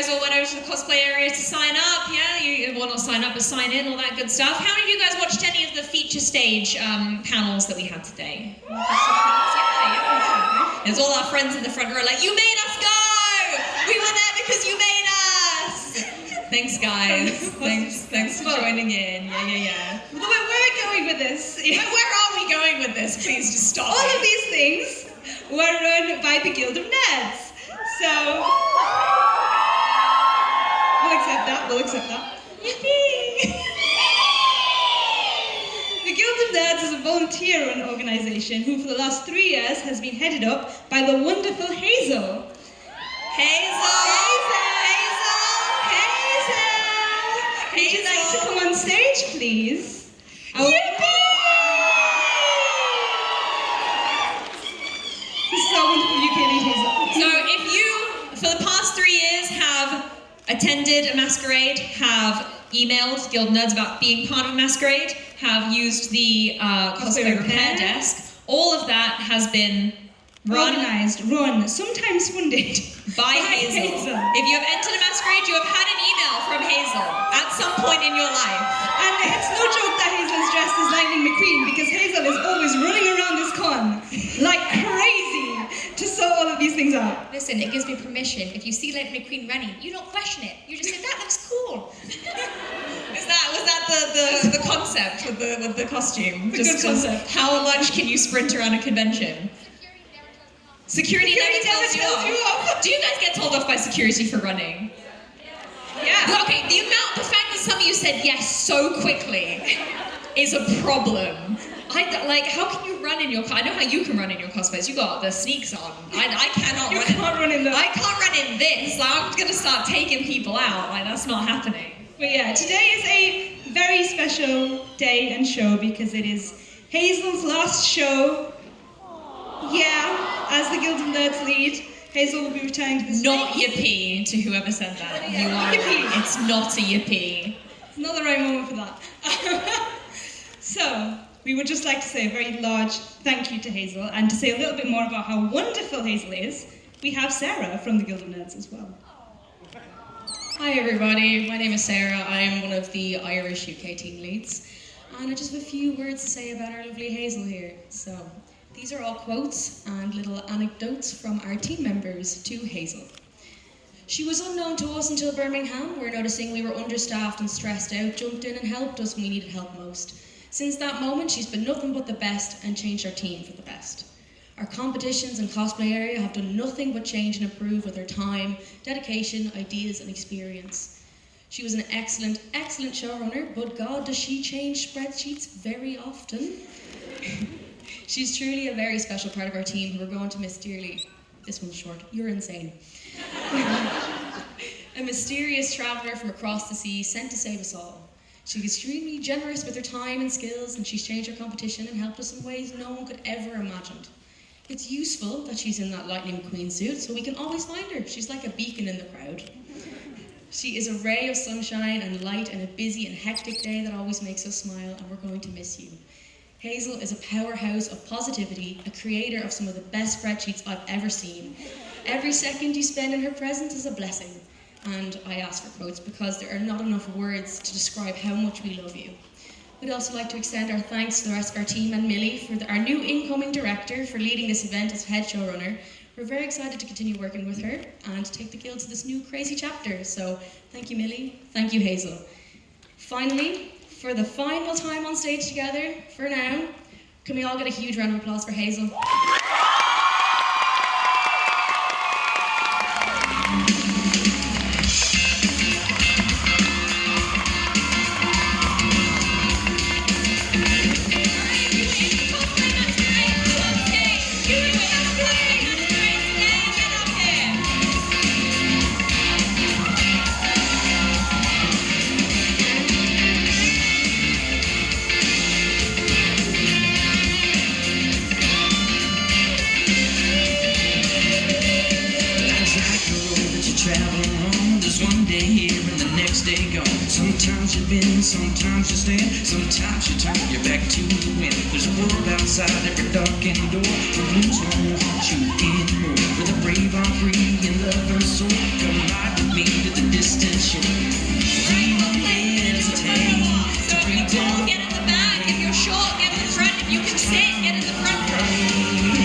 all went over to the cosplay area to sign up, yeah? Well, not sign up, but sign in, all that good stuff. How many of you guys watched any of the feature stage panels that we had today? Yeah. There's all our friends in the front row like, you made us go! We were there because you made us! Thanks, guys. Thanks for joining in. Yeah. Where are we going with this? Where are we going with this? Please just stop. All of these things were run by the Guild of Nerds. So, we'll accept that. Yippee! The Guild of Nerds is a volunteer-run organisation who for the last 3 years has been headed up by the wonderful Hazel. Would you like to come on stage, please? Yippee! This is our wonderful UK lead, Hazel. So if you, for the past 3 years, have attended a masquerade, have emailed Guild Nerds about being part of a masquerade, have used the cosplay repair desk, all of that has been organised, run, sometimes funded by Hazel. If you have entered a masquerade, you have had an email from Hazel at some point in your life. And it's no joke that Hazel is dressed as Lightning McQueen because Hazel is always running around this con like crazy to sort all of these things out. Listen, it gives me permission. If you see Lightning McQueen running, you don't question it. You just say, that looks cool. Was that the concept with the costume? The good concept. How much can you sprint around a convention? Security never tells you off. Do you guys get told off by security for running? Yeah. Okay, the fact that some of you said yes so quickly is a problem. How can you run in your I know how you can run in your cosplays. You got the sneaks on. I cannot run. Can't run in those. I can't run in this. I'm gonna start taking people out. That's not happening. But yeah, today is a very special day and show because it is Hazel's last show. Yeah, as the Guild of Nerds lead, Hazel will be returning to the Not Yipee, to whoever said that. You are Yipee. It's not a Yipee. It's not the right moment for that. So, we would just like to say a very large thank you to Hazel, and to say a little bit more about how wonderful Hazel is, we have Sarah from the Guild of Nerds as well. Hi everybody, my name is Sarah. I am one of the Irish UK team leads, and I just have a few words to say about our lovely Hazel here. So, these are all quotes and little anecdotes from our team members to Hazel. She was unknown to us until Birmingham, where noticing we were understaffed and stressed out, jumped in and helped us when we needed help most. Since that moment, she's been nothing but the best and changed our team for the best. Our competitions and cosplay area have done nothing but change and improve with her time, dedication, ideas and experience. She was an excellent, excellent showrunner, but God, does she change spreadsheets very often? She's truly a very special part of our team who we're going to miss dearly. This one's short. You're insane. A mysterious traveller from across the sea sent to save us all. She's extremely generous with her time and skills, and she's changed our competition and helped us in ways no one could ever imagined. It's useful that she's in that Lightning McQueen suit, so we can always find her. She's like a beacon in the crowd. She is a ray of sunshine and light in a busy and hectic day that always makes us smile, and we're going to miss you. Hazel is a powerhouse of positivity, a creator of some of the best spreadsheets I've ever seen. Every second you spend in her presence is a blessing. And I ask for quotes because there are not enough words to describe how much we love you. We'd also like to extend our thanks to the rest of our team and Millie, our new incoming director, for leading this event as head showrunner. We're very excited to continue working with her and take the guild to this new crazy chapter. So thank you, Millie. Thank you, Hazel. Finally, for the final time on stage together, for now, can we all get a huge round of applause for Hazel? Sometimes you bend, sometimes you stand, sometimes you turn your back to the wind. There's a world outside every darkened door, the blues won't haunt you anymore. With a brave heart free and love her soul, come ride with me. me to the distant shore. We won't hesitate to bring down. Get in the back. If you're short, get in the front. If you can sit, get in the front row.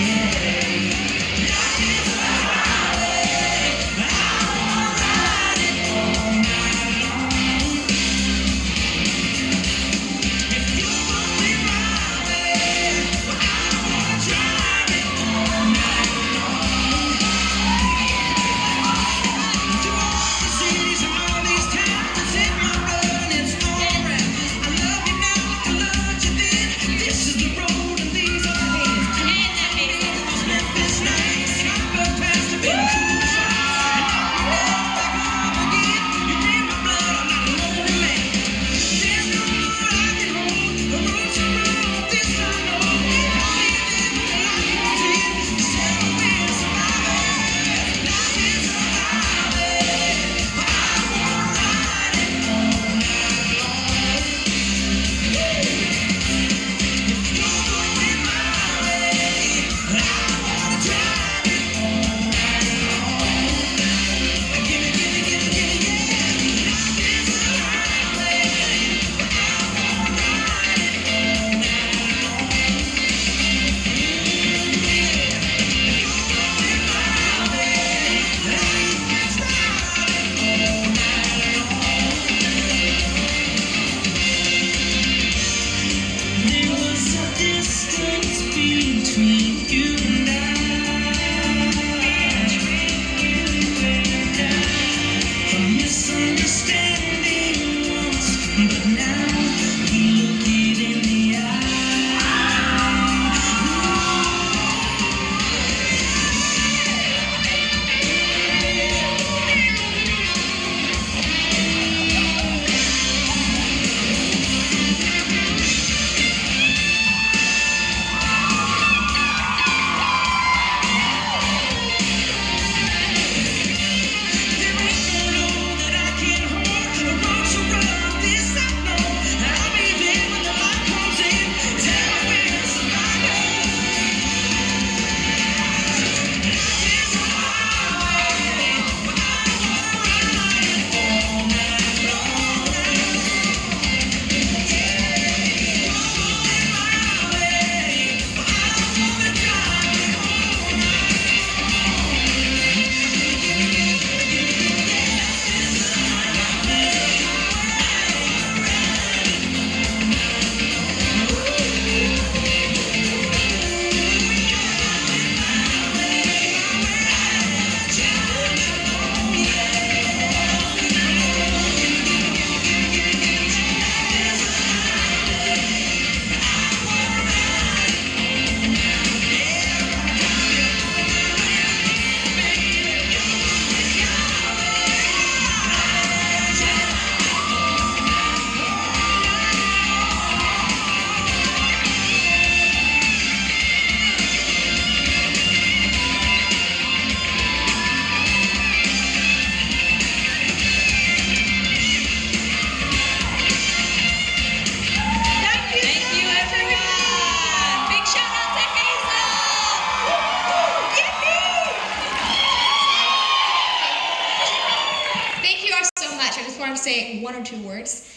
say one or two words.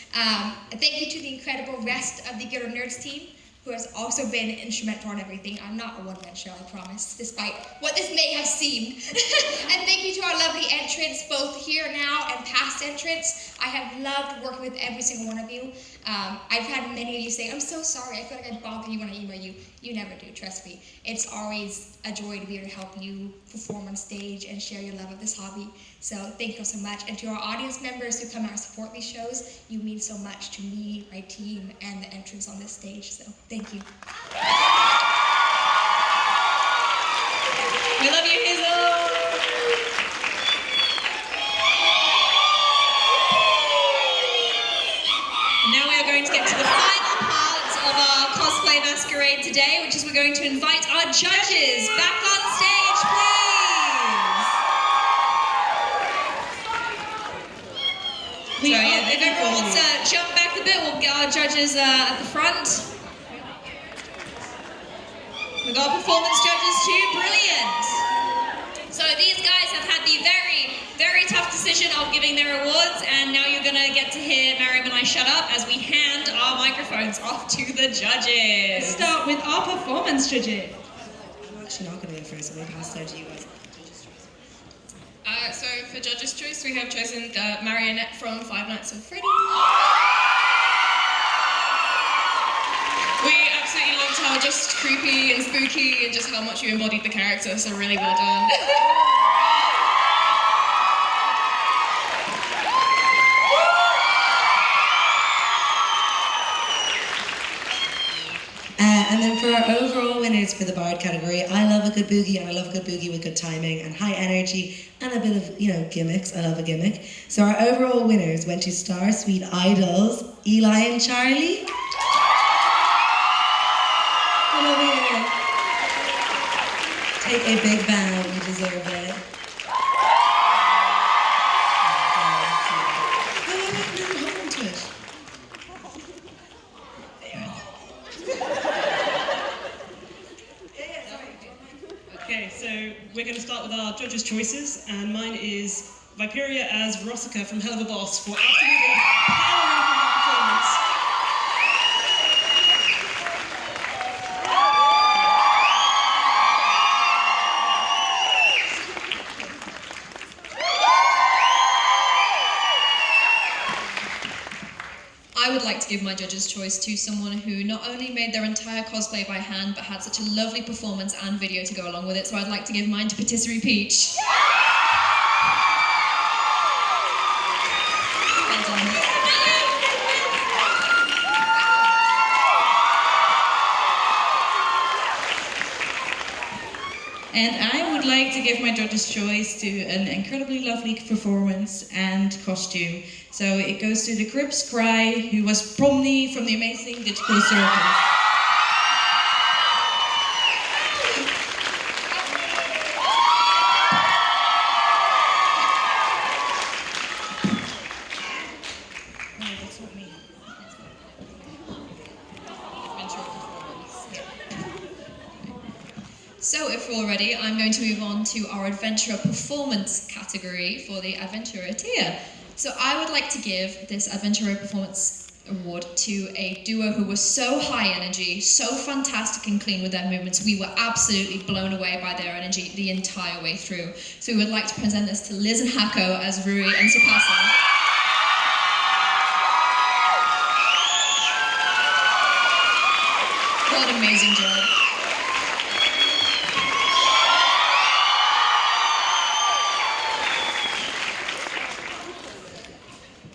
Thank you to the incredible rest of the Guild of Nerds team, who has also been instrumental in everything. I'm not a one-man show, I promise, despite what this may have seemed. And thank you to our lovely entrants, both here now and past entrants. I have loved working with every single one of you. I've had many of you say, I'm so sorry, I feel like I bother you when I email you. You never do, trust me. It's always a joy to be able to help you perform on stage and share your love of this hobby. So thank you so much. And to our audience members who come out and support these shows, you mean so much to me, my team, and the entrants on this stage. So thank you. We love you, Hazel. Now we are going to get to the final part of our Cosplay Masquerade today, which is we're going to invite our judges back on stage, please. So yeah, if everyone wants to jump back a bit, we'll get our judges at the front. We've got performance judges too, brilliant. So these guys have had the very, very tough decision of like to hear Mariam and I shut up as we hand our microphones off to the judges. Let's start with our performance judges. I'm actually not going to go first, so I'll pass it out to you guys. So for Judge's Choice, we have chosen the marionette from Five Nights at Freddy. We absolutely loved how just creepy and spooky and just how much you embodied the character, so really well done. And then for our overall winners for the Bard category, I love a good boogie, and I love a good boogie with good timing and high energy and a bit of, gimmicks. I love a gimmick. So our overall winners went to Star Sweet Idols, Eli and Charlie. Come over here. Take a big bow, you deserve it. Hold on to it. Okay, so we're going to start with our judges' choices, and mine is Viperia as Verosika from Helluva Boss for absolutely powering through that performance. I would like to give my judge's choice to someone who not only made their entire cosplay by hand, but had such a lovely performance and video to go along with it, so I'd like to give mine to Patisserie Peach. Well done. And I would like to give my judge's choice to an incredibly lovely performance and costume. So it goes to the Crips Cry, who was Pomni from the amazing digital Circus. So if we're all ready, I'm going to move on to our Adventurer Performance category for the Adventurer tier. So I would like to give this Adventurer Performance Award to a duo who was so high energy, so fantastic and clean with their movements. We were absolutely blown away by their energy the entire way through. So we would like to present this to Liz and Hako as Rui and Sapasa. What an amazing job.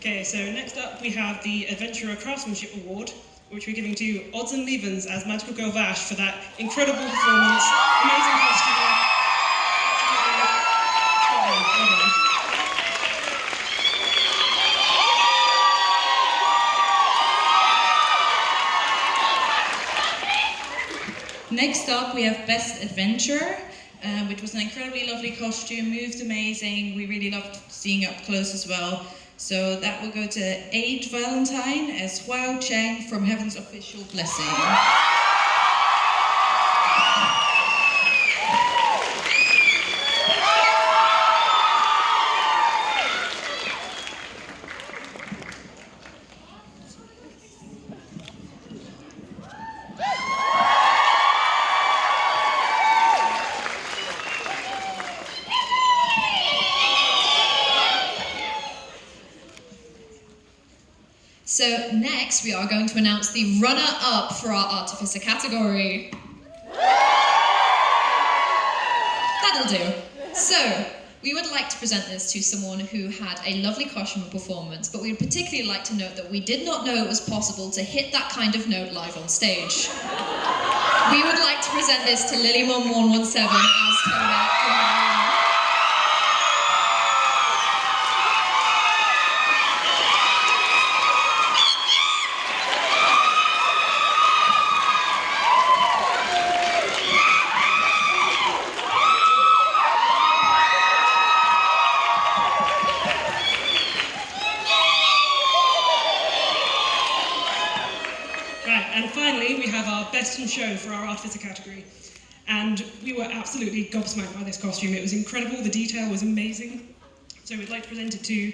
Okay, so next up we have the Adventurer Craftsmanship Award, which we're giving to Odds and Levens as Magical Girl Vash for that incredible performance, amazing costume. Next up, we have Best Adventurer, which was an incredibly lovely costume, moved amazing. We really loved seeing it up close as well. So that will go to IValentine as Wow Cheng from Heaven's Official Blessing. So next we are going to announce the runner-up for our Artificer category. That'll do. So, we would like to present this to someone who had a lovely costume and performance, but we would particularly like to note that we did not know it was possible to hit that kind of note live on stage. We would like to present this to LilyMom117 as Kodak from Best in Show for our Artificer category. And we were absolutely gobsmacked by this costume. It was incredible, the detail was amazing. So we'd like to present it to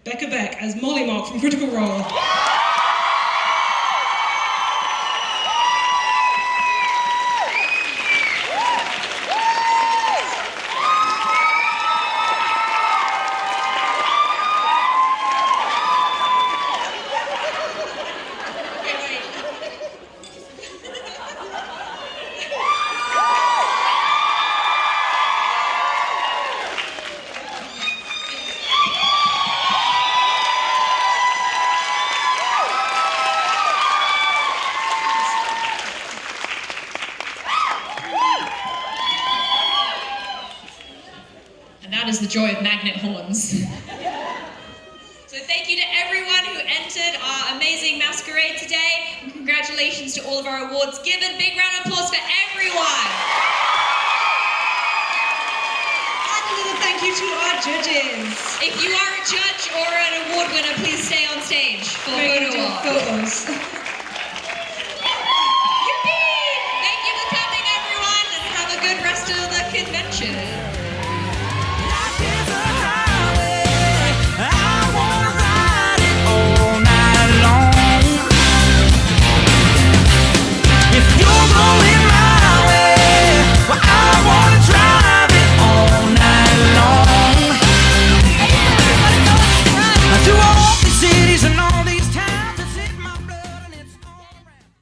Becca Beck as Mollymauk from Critical Role. Is the joy of magnet horns. So thank you to everyone who entered our amazing masquerade today, and congratulations to all of our awards given. Big round of applause for everyone. And a little thank you to our judges. If you are a judge or an award winner, please stay on stage for photo op. Photos.